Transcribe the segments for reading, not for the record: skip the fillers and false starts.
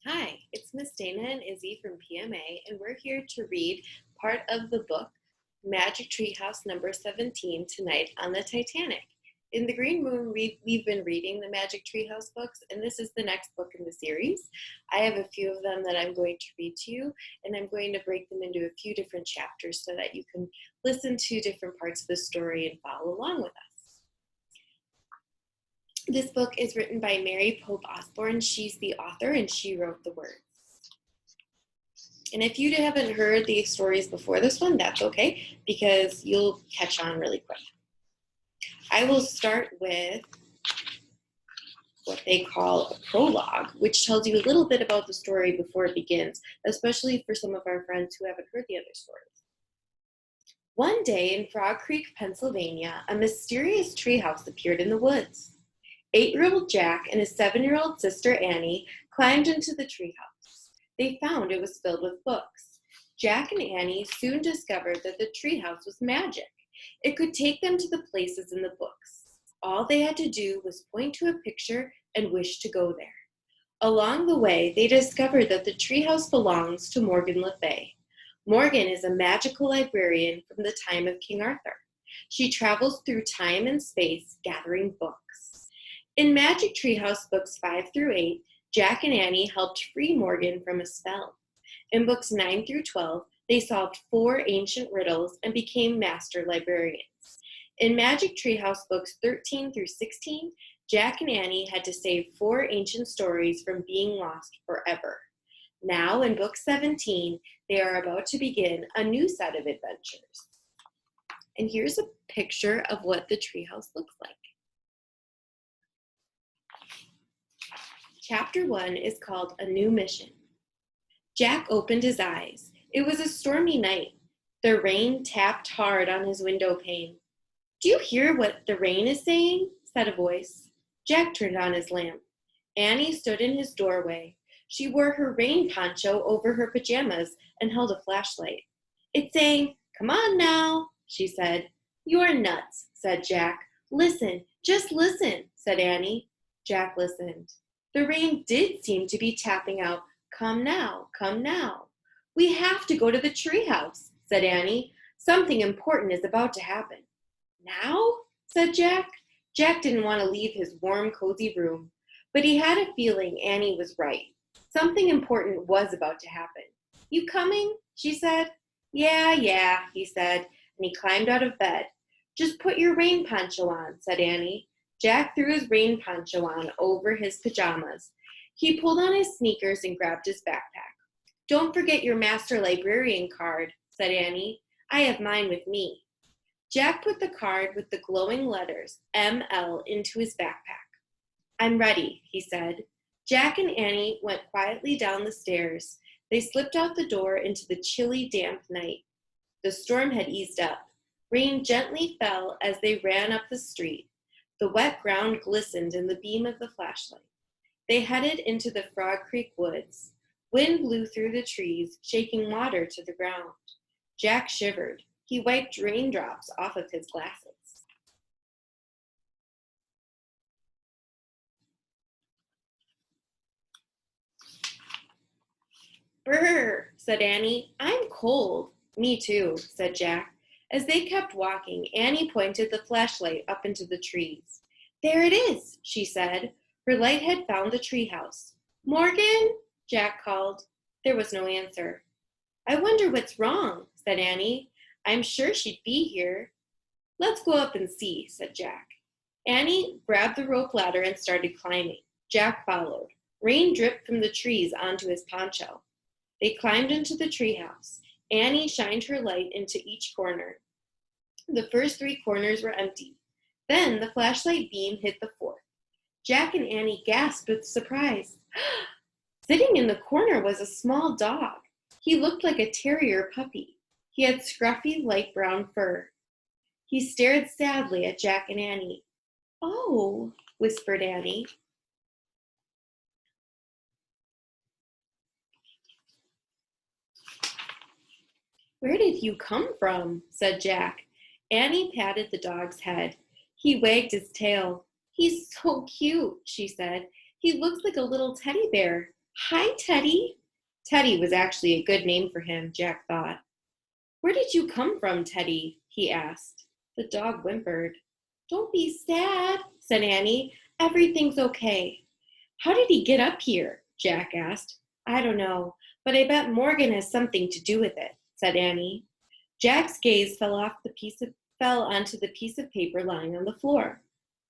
Hi, it's Miss Dana and Izzy from PMA, and we're here to read part of the book Magic Treehouse number 17 tonight on the Titanic. In the Green Room, we've been reading the Magic Treehouse books, and this is the next book in the series. I have a few of them that I'm going to read to you, and I'm going to break them into a few different chapters so that you can listen to different parts of the story and follow along with us. This book is written by Mary Pope Osborne. She's the author and she wrote the words. And if you haven't heard these stories before this one, that's okay because you'll catch on really quick. I will start with what they call a prologue, which tells you a little bit about the story before it begins, especially for some of our friends who haven't heard the other stories. One day in Frog Creek, Pennsylvania, a mysterious treehouse appeared in the woods. 8-year-old Jack and his 7-year-old sister Annie climbed into the treehouse. They found it was filled with books. Jack and Annie soon discovered that the treehouse was magic. It could take them to the places in the books. All they had to do was point to a picture and wish to go there. Along the way, they discovered that the treehouse belongs to Morgan Le Fay. Morgan is a magical librarian from the time of King Arthur. She travels through time and space, gathering books. In Magic Treehouse books 5 through 8, Jack and Annie helped free Morgan from a spell. In books 9 through 12, they solved 4 ancient riddles and became master librarians. In Magic Treehouse books 13 through 16, Jack and Annie had to save 4 ancient stories from being lost forever. Now, in book 17, they are about to begin a new set of adventures. And here's a picture of what the treehouse looks like. Chapter 1 is called A New Mission. Jack opened his eyes. It was a stormy night. The rain tapped hard on his window pane. "Do you hear what the rain is saying?" said a voice. Jack turned on his lamp. Annie stood in his doorway. She wore her rain poncho over her pajamas and held a flashlight. "It's saying, 'Come on now,'" she said. "You're nuts," said Jack. "Listen, just listen," said Annie. Jack listened. The rain did seem to be tapping out, "Come now, come now." "We have to go to the treehouse," said Annie. "Something important is about to happen." "Now?" said Jack. Jack didn't want to leave his warm, cozy room, but he had a feeling Annie was right. Something important was about to happen. "You coming?" she said. Yeah, he said, and he climbed out of bed. "Just put your rain poncho on," said Annie. Jack threw his rain poncho on over his pajamas. He pulled on his sneakers and grabbed his backpack. "Don't forget your master librarian card," said Annie. "I have mine with me." Jack put the card with the glowing letters ML into his backpack. "I'm ready," he said. Jack and Annie went quietly down the stairs. They slipped out the door into the chilly, damp night. The storm had eased up. Rain gently fell as they ran up the street. The wet ground glistened in the beam of the flashlight. They headed into the Frog Creek woods. Wind blew through the trees, shaking water to the ground. Jack shivered. He wiped raindrops off of his glasses. "Brr," said Annie. "I'm cold." "Me too," said Jack. As they kept walking, Annie pointed the flashlight up into the trees. "There it is," she said. Her light had found the treehouse. "Morgan?" Jack called. There was no answer. "I wonder what's wrong," said Annie. "I'm sure she'd be here." "Let's go up and see," said Jack. Annie grabbed the rope ladder and started climbing. Jack followed. Rain dripped from the trees onto his poncho. They climbed into the treehouse. Annie shined her light into each corner. The first 3 corners were empty. Then the flashlight beam hit the 4th. Jack and Annie gasped with surprise. Sitting in the corner was a small dog. He looked like a terrier puppy. He had scruffy light brown fur. He stared sadly at Jack and Annie. "Oh," whispered Annie. "Where did you come from?" said Jack. Annie patted the dog's head. He wagged his tail. "He's so cute," she said. "He looks like a little teddy bear." Hi, Teddy. Teddy was actually a good name for him, Jack thought. Where did you come from, Teddy? He asked. The dog whimpered. Don't be sad, said Annie. Everything's okay. How did he get up here? Jack asked. I don't know, but I bet Morgan has something to do with it, said Annie. Jack's gaze fell onto the piece of paper lying on the floor.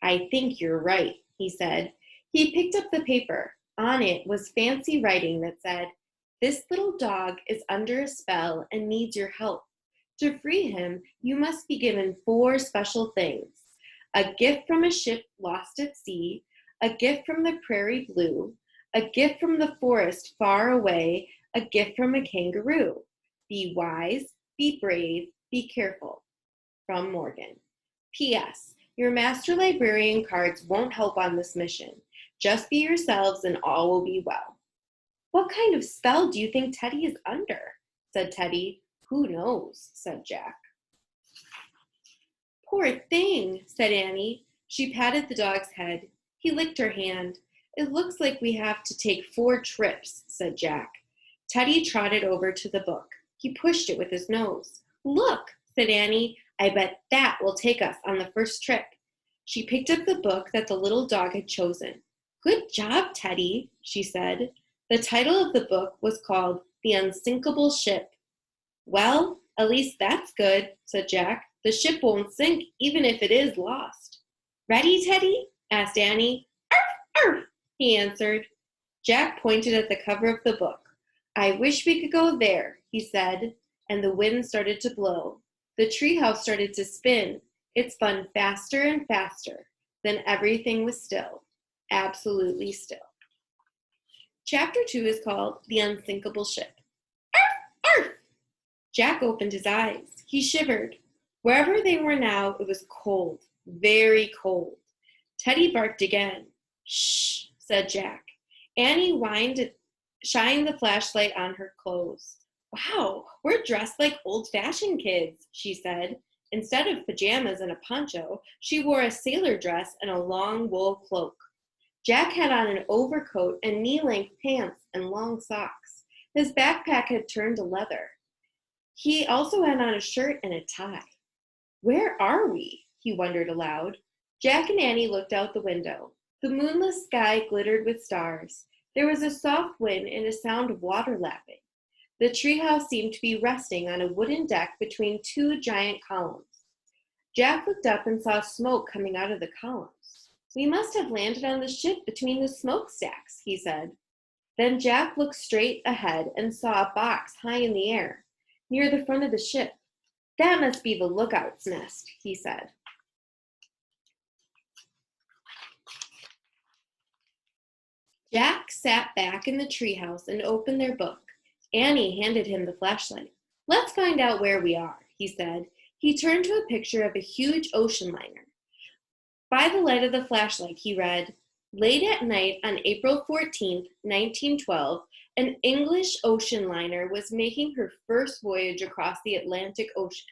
I think you're right, he said. He picked up the paper. On it was fancy writing that said, This little dog is under a spell and needs your help. To free him, you must be given 4 special things. A gift from a ship lost at sea, a gift from the prairie blue, a gift from the forest far away, a gift from a kangaroo. Be wise, be brave, be careful. From Morgan. P.S. Your master librarian cards won't help on this mission. Just be yourselves and all will be well. What kind of spell do you think Teddy is under? Said Teddy. Who knows? Said Jack. Poor thing, said Annie. She patted the dog's head. He licked her hand. It looks like we have to take 4 trips, said Jack. Teddy trotted over to the book. He pushed it with his nose. Look, said Annie. I bet that will take us on the first trip. She picked up the book that the little dog had chosen. Good job, Teddy, she said. The title of the book was called The Unsinkable Ship. Well, at least that's good, said Jack. The ship won't sink even if it is lost. Ready, Teddy? Asked Annie. Arf, arf, he answered. Jack pointed at the cover of the book. I wish we could go there, he said, and the wind started to blow. The treehouse started to spin. It spun faster and faster. Then everything was still, absolutely still. Chapter 2 is called The Unsinkable Ship. Arf, arf! Jack opened his eyes. He shivered. Wherever they were now, it was cold, very cold. Teddy barked again. Shh, said Jack. Annie shined the flashlight on her clothes. Wow, we're dressed like old-fashioned kids, she said. Instead of pajamas and a poncho, she wore a sailor dress and a long wool cloak. Jack had on an overcoat and knee-length pants and long socks. His backpack had turned to leather. He also had on a shirt and a tie. Where are we? He wondered aloud. Jack and Annie looked out the window. The moonless sky glittered with stars. There was a soft wind and a sound of water lapping. The treehouse seemed to be resting on a wooden deck between 2 giant columns. Jack looked up and saw smoke coming out of the columns. We must have landed on the ship between the smokestacks, he said. Then Jack looked straight ahead and saw a box high in the air, near the front of the ship. That must be the lookout's nest, he said. Jack sat back in the treehouse and opened their book. Annie handed him the flashlight. Let's find out where we are, he said. He turned to a picture of a huge ocean liner. By the light of the flashlight, he read, Late at night on April 14th, 1912, an English ocean liner was making her first voyage across the Atlantic Ocean.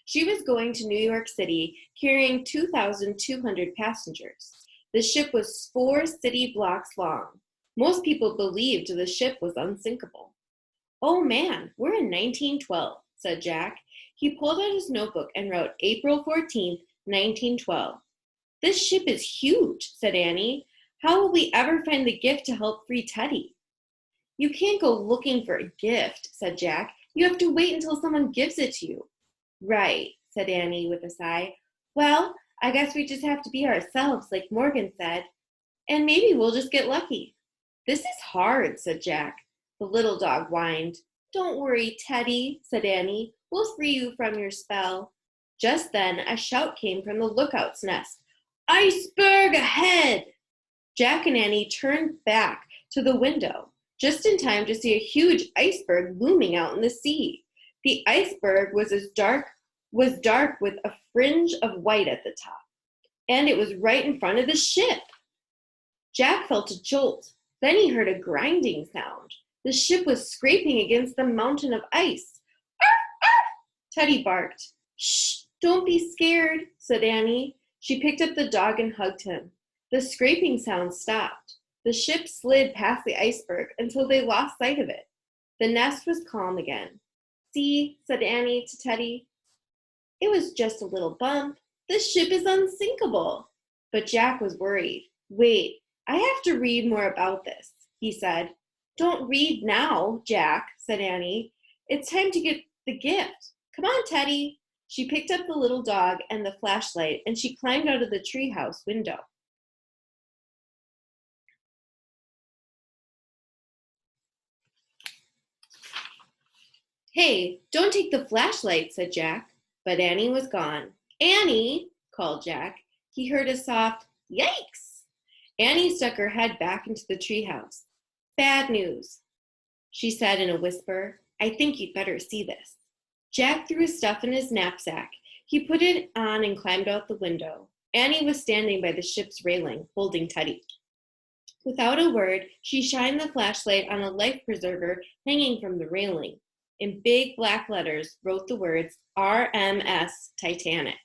She was going to New York City, carrying 2,200 passengers. The ship was 4 city blocks long. Most people believed the ship was unsinkable. Oh man, we're in 1912, said Jack. He pulled out his notebook and wrote April 14th, 1912. This ship is huge, said Annie. How will we ever find the gift to help free Teddy? You can't go looking for a gift, said Jack. You have to wait until someone gives it to you. Right, said Annie with a sigh. Well, I guess we just have to be ourselves, like Morgan said. And maybe we'll just get lucky. This is hard, said Jack. The little dog whined. Don't worry, Teddy, said Annie. We'll free you from your spell. Just then, a shout came from the lookout's nest. Iceberg ahead! Jack and Annie turned back to the window, just in time to see a huge iceberg looming out in the sea. The iceberg was dark with a fringe of white at the top, and it was right in front of the ship. Jack felt a jolt. Then he heard a grinding sound. The ship was scraping against the mountain of ice. Arf, arf! Teddy barked. Shh, don't be scared, said Annie. She picked up the dog and hugged him. The scraping sound stopped. The ship slid past the iceberg until they lost sight of it. The nest was calm again. See, said Annie to Teddy, it was just a little bump. This ship is unsinkable. But Jack was worried. Wait, I have to read more about this, he said. Don't read now, Jack, said Annie. It's time to get the gift. Come on, Teddy. She picked up the little dog and the flashlight, and she climbed out of the treehouse window. Hey, don't take the flashlight, said Jack. But Annie was gone. Annie, called Jack. He heard a soft, yikes. Annie stuck her head back into the treehouse. Bad news, she said in a whisper. I think you'd better see this. Jack threw his stuff in his knapsack. He put it on and climbed out the window. Annie was standing by the ship's railing, holding Teddy. Without a word, she shined the flashlight on a life preserver hanging from the railing. In big black letters wrote the words RMS Titanic.